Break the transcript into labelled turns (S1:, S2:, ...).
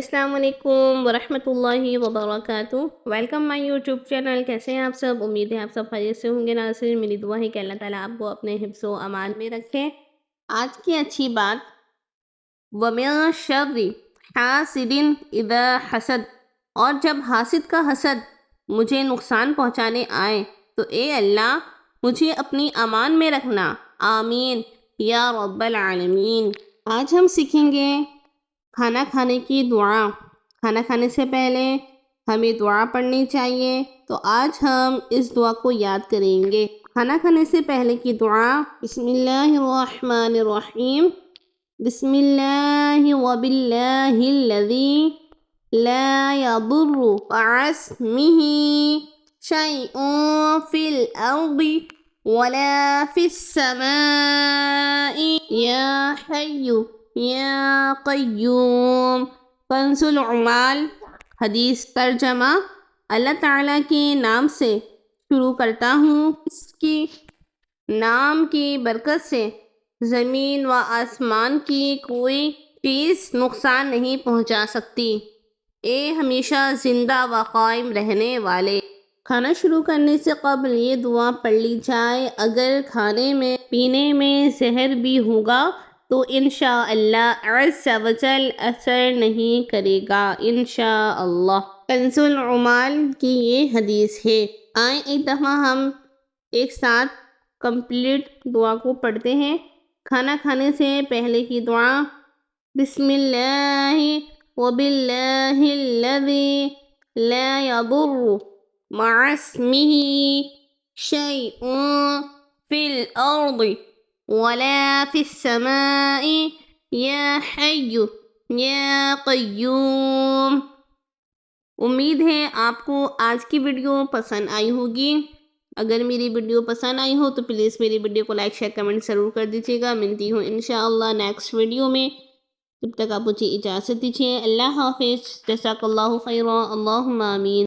S1: السلام علیکم ورحمۃ اللہ وبرکاتہ۔ ویلکم مائی یوٹیوب چینل۔ کیسے ہیں آپ سب؟ امید ہے آپ سب خیریت سے ہوں گے۔ ناظرین، میری دعا ہے کہ اللہ تعالیٰ آپ کو اپنے حفظ و امان میں رکھیں۔ آج کی اچھی بات، وَمِن شَرِّ حاسد اذا حسد، اور جب حاسد کا حسد مجھے نقصان پہنچانے آئے تو اے اللہ مجھے اپنی امان میں رکھنا، آمین یا رب العالمین۔ آج ہم سیکھیں گے کھانا کھانے کی دعا۔ کھانا کھانے سے پہلے ہمیں دعا پڑھنی چاہیے، تو آج ہم اس دعا کو یاد کریں گے۔ کھانا کھانے سے پہلے کی دعا، بسم اللہ الرحمن الرحیم، بسم اللہ وباللہ الذی لا یضر مع اسمہ شیء فی الارض ولا فی السماء یا حی یا قیوم۔ کنز العمال۔ حدیث ترجمہ، اللہ تعالیٰ کے نام سے شروع کرتا ہوں، اس کی نام کی برکت سے زمین و آسمان کی کوئی چیز نقصان نہیں پہنچا سکتی۔ اے ہمیشہ زندہ و قائم رہنے والے۔ کھانا شروع کرنے سے قبل یہ دعا پڑھ لی جائے۔ اگر کھانے میں پینے میں زہر بھی ہوگا تو انشاءاللہ عز و جل اثر نہیں کرے گا، انشاءاللہ۔ کنز العمال کی یہ حدیث ہے۔ آئیں ایک دفعہ ہم ایک ساتھ کمپلیٹ دعا کو پڑھتے ہیں۔ کھانا کھانے سے پہلے کی دعا، بسم اللہ وباللہ الذی لا یضر مع اسمہ شیء فی الارض ولا فی السماء یا حی یا قیوم۔ امید ہے آپ کو آج کی ویڈیو پسند آئی ہوگی۔ اگر میری ویڈیو پسند آئی ہو تو پلیز میری ویڈیو کو لائک شیئر کمنٹ ضرور کر دیجیے گا۔ ملتی ہوں انشاءاللہ نیکسٹ ویڈیو میں، تب تک آپ مجھے اجازت دیجیے۔ اللہ حافظ، جزاک اللہ خیرا، اللہم آمین۔